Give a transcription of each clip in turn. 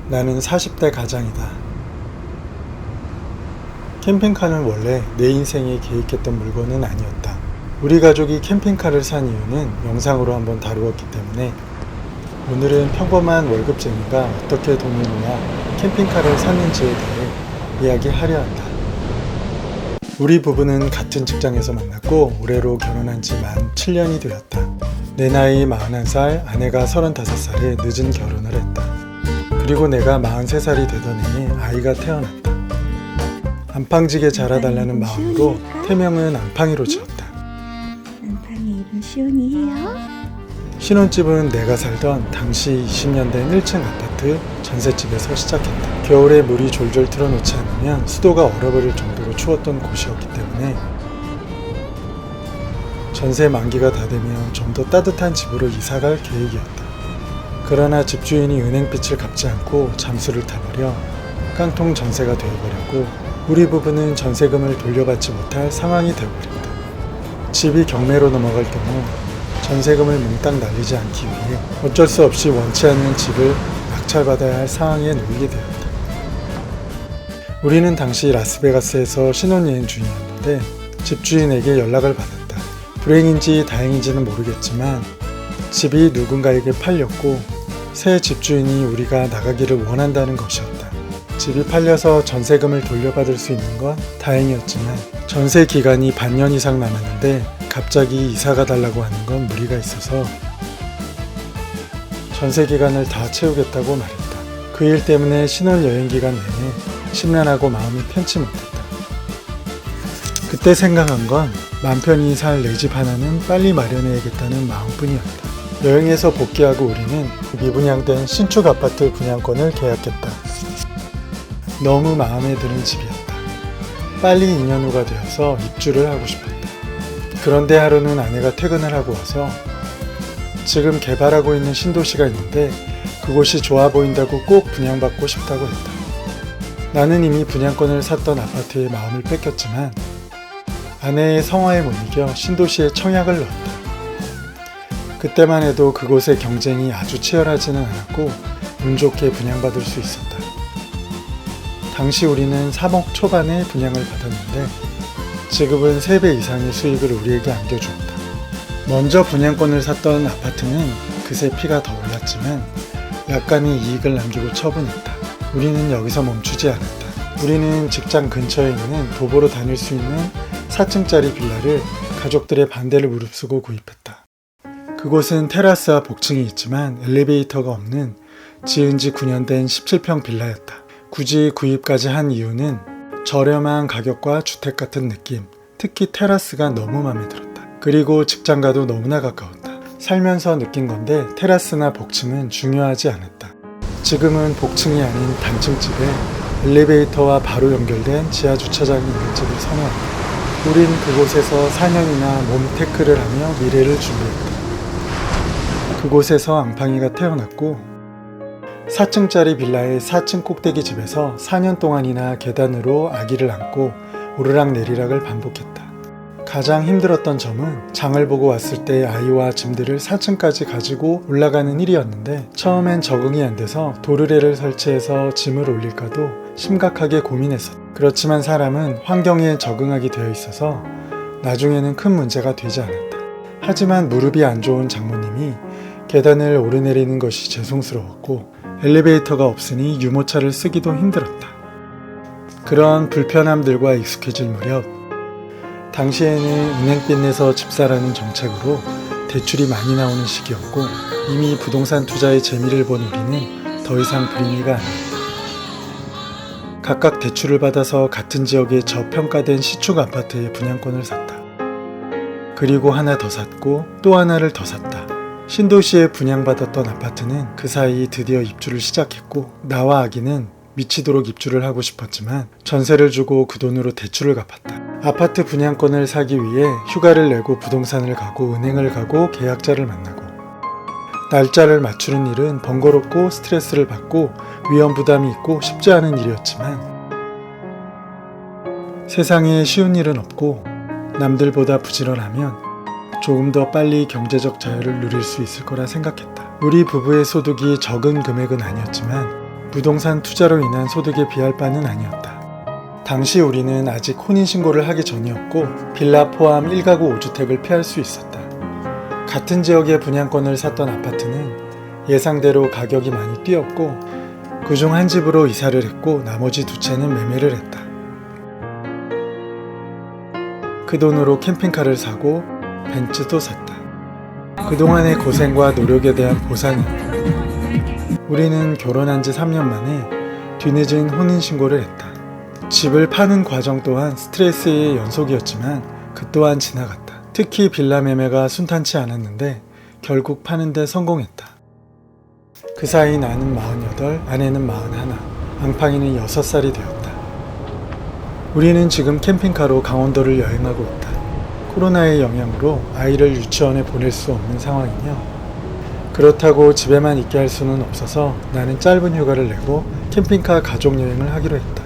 나는 40대 가장이다. 캠핑카는 원래 내 인생에 계획했던 물건은 아니었다. 우리 가족이 캠핑카를 산 이유는 영상으로 한번 다루었기 때문에 오늘은 평범한 월급쟁이가 어떻게 돈을 모아 캠핑카를 샀는지에 대해 이야기하려 한다. 우리 부부는 같은 직장에서 만났고 올해로 결혼한 지 만 7년이 되었다. 내 나이 41살, 아내가 35살에 늦은 결혼을 했다. 그리고 내가 43살이 되던 해에 아이가 태어났다. 안팡지게 자라달라는 마음으로 태명은 안팡이로 지었다. 안팡이 이름 시온이에요? 신혼집은 내가 살던 당시 20년 된 1층 아파트 전셋집에서 시작했다. 겨울에 물이 졸졸 틀어놓지 않으면 수도가 얼어버릴 정도로 추웠던 곳이었기 때문에 전세 만기가 다 되면 좀 더 따뜻한 집으로 이사갈 계획이었다. 그러나 집주인이 은행빚을 갚지 않고 잠수를 타버려 깡통 전세가 되어버렸고 우리 부부는 전세금을 돌려받지 못할 상황이 되어버렸다. 집이 경매로 넘어갈 경우 전세금을 몽땅 날리지 않기 위해 어쩔 수 없이 원치 않는 집을 낙찰받아야 할 상황에 놓이게 되었다. 우리는 당시 라스베가스에서 신혼여행 중이었는데 집주인에게 연락을 받았다. 불행인지 다행인지는 모르겠지만 집이 누군가에게 팔렸고 새 집주인이 우리가 나가기를 원한다는 것이었다. 집이 팔려서 전세금을 돌려받을 수 있는 건 다행이었지만 전세 기간이 반년 이상 남았는데 갑자기 이사가 달라고 하는 건 무리가 있어서 전세 기간을 다 채우겠다고 말했다. 그 일 때문에 신혼여행 기간 내내 심란하고 마음이 편치 못했다. 그때 생각한 건 맘 편히 살 내 집 하나는 빨리 마련해야겠다는 마음뿐이었다. 여행에서 복귀하고 우리는 미분양된 신축 아파트 분양권을 계약했다. 너무 마음에 드는 집이었다. 빨리 2년 후가 되어서 입주를 하고 싶었다. 그런데 하루는 아내가 퇴근을 하고 와서 지금 개발하고 있는 신도시가 있는데 그곳이 좋아 보인다고 꼭 분양받고 싶다고 했다. 나는 이미 분양권을 샀던 아파트에 마음을 뺏겼지만 아내의 성화에 못 이겨 신도시에 청약을 넣었다. 그때만 해도 그곳의 경쟁이 아주 치열하지는 않았고 운 좋게 분양받을 수 있었다. 당시 우리는 3억 초반에 분양을 받았는데 지금은 3배 이상의 수익을 우리에게 안겨주었다. 먼저 분양권을 샀던 아파트는 그새 피가 더 올랐지만 약간의 이익을 남기고 처분했다. 우리는 여기서 멈추지 않았다. 우리는 직장 근처에 있는 도보로 다닐 수 있는 4층짜리 빌라를 가족들의 반대를 무릅쓰고 구입했다. 그곳은 테라스와 복층이 있지만 엘리베이터가 없는 지은 지 9년 된 17평 빌라였다. 굳이 구입까지 한 이유는 저렴한 가격과 주택 같은 느낌, 특히 테라스가 너무 마음에 들었다. 그리고 직장과도 너무나 가까웠다. 살면서 느낀 건데 테라스나 복층은 중요하지 않았다. 지금은 복층이 아닌 단층집에 엘리베이터와 바로 연결된 지하 주차장이 있는 집을 선호한다. 우린 그곳에서 4년이나 몸 테크를 하며 미래를 준비했다. 그곳에서 앙팡이가 태어났고 4층짜리 빌라의 4층 꼭대기 집에서 4년 동안이나 계단으로 아기를 안고 오르락내리락을 반복했다. 가장 힘들었던 점은 장을 보고 왔을 때 아이와 짐들을 4층까지 가지고 올라가는 일이었는데 처음엔 적응이 안 돼서 도르래를 설치해서 짐을 올릴까도 심각하게 고민했었다. 그렇지만 사람은 환경에 적응하게 되어 있어서 나중에는 큰 문제가 되지 않았다. 하지만 무릎이 안 좋은 장모님이 계단을 오르내리는 것이 죄송스러웠고 엘리베이터가 없으니 유모차를 쓰기도 힘들었다. 그런 불편함들과 익숙해질 무렵 당시에는 은행빚 내서 집사라는 정책으로 대출이 많이 나오는 시기였고 이미 부동산 투자의 재미를 본 우리는 더 이상 불임이가 아니었다. 각각 대출을 받아서 같은 지역의 저평가된 시축 아파트에 분양권을 샀다. 그리고 하나 더 샀고 또 하나를 더 샀다. 신도시에 분양받았던 아파트는 그 사이 드디어 입주를 시작했고 나와 아기는 미치도록 입주를 하고 싶었지만 전세를 주고 그 돈으로 대출을 갚았다. 아파트 분양권을 사기 위해 휴가를 내고 부동산을 가고 은행을 가고 계약자를 만나고 날짜를 맞추는 일은 번거롭고 스트레스를 받고 위험 부담이 있고 쉽지 않은 일이었지만 세상에 쉬운 일은 없고 남들보다 부지런하면 조금 더 빨리 경제적 자유를 누릴 수 있을 거라 생각했다. 우리 부부의 소득이 적은 금액은 아니었지만 부동산 투자로 인한 소득에 비할 바는 아니었다. 당시 우리는 아직 혼인신고를 하기 전이었고 빌라 포함 1가구 5주택을 피할 수 있었다. 같은 지역의 분양권을 샀던 아파트는 예상대로 가격이 많이 뛰었고 그중 한 집으로 이사를 했고 나머지 2채는 매매를 했다. 그 돈으로 캠핑카를 사고 벤츠도 샀다. 그동안의 고생과 노력에 대한 보상이었다. 우리는 결혼한 지 3년 만에 뒤늦은 혼인신고를 했다. 집을 파는 과정 또한 스트레스의 연속이었지만 그 또한 지나갔다. 특히 빌라 매매가 순탄치 않았는데 결국 파는데 성공했다. 그 사이 나는 48, 아내는 41, 앙팡이는 6살이 되었다. 우리는 지금 캠핑카로 강원도를 여행하고 있다. 코로나의 영향으로 아이를 유치원에 보낼 수 없는 상황이며 그렇다고 집에만 있게 할 수는 없어서 나는 짧은 휴가를 내고 캠핑카 가족여행을 하기로 했다.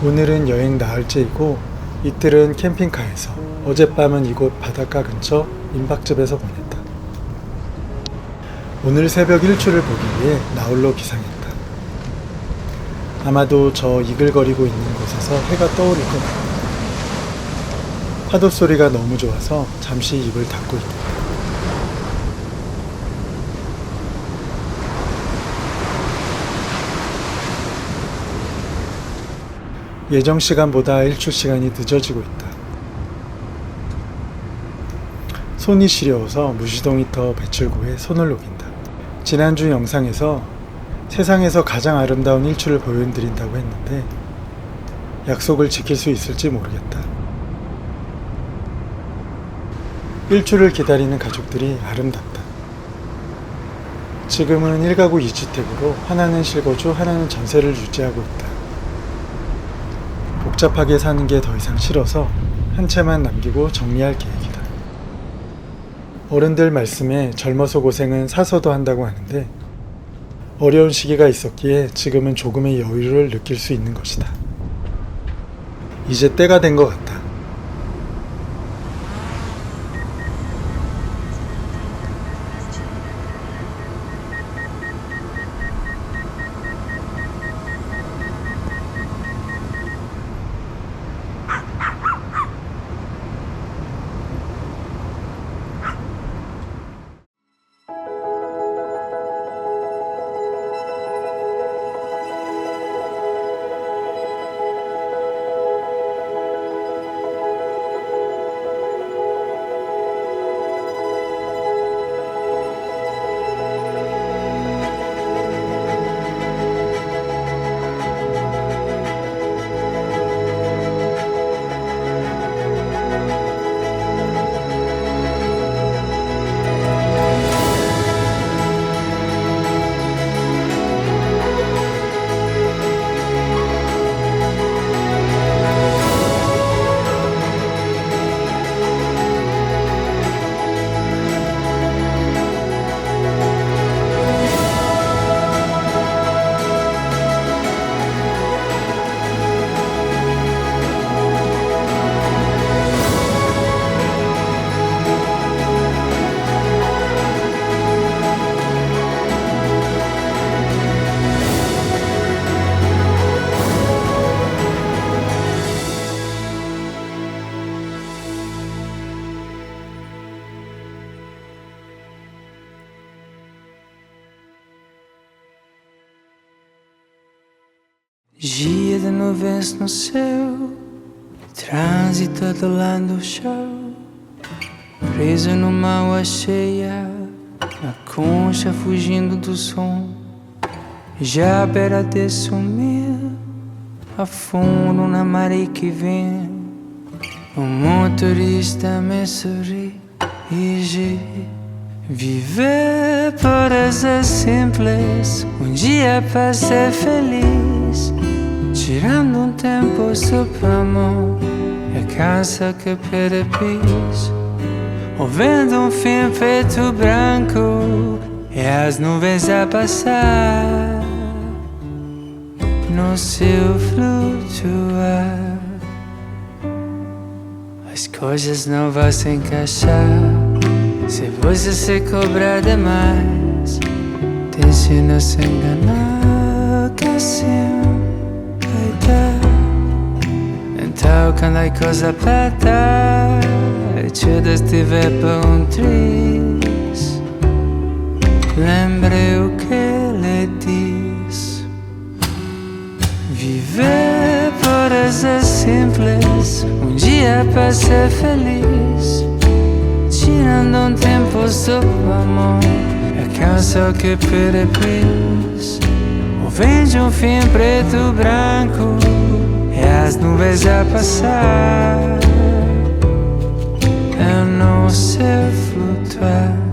오늘은 여행 나흘째이고 이틀은 캠핑카에서 어젯밤은 이곳 바닷가 근처 민박집에서 보냈다. 오늘 새벽 일출을 보기 위해 나홀로 기상했다. 아마도 저 이글거리고 있는 곳에서 해가 떠오를 것 같다. 파도 소리가 너무 좋아서 잠시 입을 닫고 있다. 예정 시간보다 일출 시간이 늦어지고 있다. 손이 시려워서 무시동이터 배출구에 손을 녹인다. 지난주 영상에서 세상에서 가장 아름다운 일출을 보여드린다고 했는데 약속을 지킬 수 있을지 모르겠다. 일출을 기다리는 가족들이 아름답다. 지금은 1가구 2주택으로 하나는 실거주, 하나는 전세를 유지하고 있다. 복잡하게 사는 게 더 이상 싫어서 한 채만 남기고 정리할 계획이다. 어른들 말씀에 젊어서 고생은 사서도 한다고 하는데 어려운 시기가 있었기에 지금은 조금의 여유를 느낄 수 있는 것이다. 이제 때가 된 것 같다. Dia de nuvens no céu, trânsito atolando o chão, preso numa água cheia, na concha fugindo do som. Já à beira de sumir, afundo na maré que vem. O motorista me sorri e viver parece simples, dia para ser feliz. Tirando tempo só para amor, é a casa que perde pis. Ouvindo fim preto branco, é as nuvens a passar no céu flutuar. As coisas não vão se encaixar se você se cobrar demais. Deixe não se enganar. dar. Então quando a coisa aperta e te estiver para triste, lembre o que lhe disse. Viver pode ser simples, dia para ser feliz, tirando tempo sobre o amor. É cansa que perde pris. Ou vejo fim preto branco e as nuvens a passar. Eu não sei flutuar.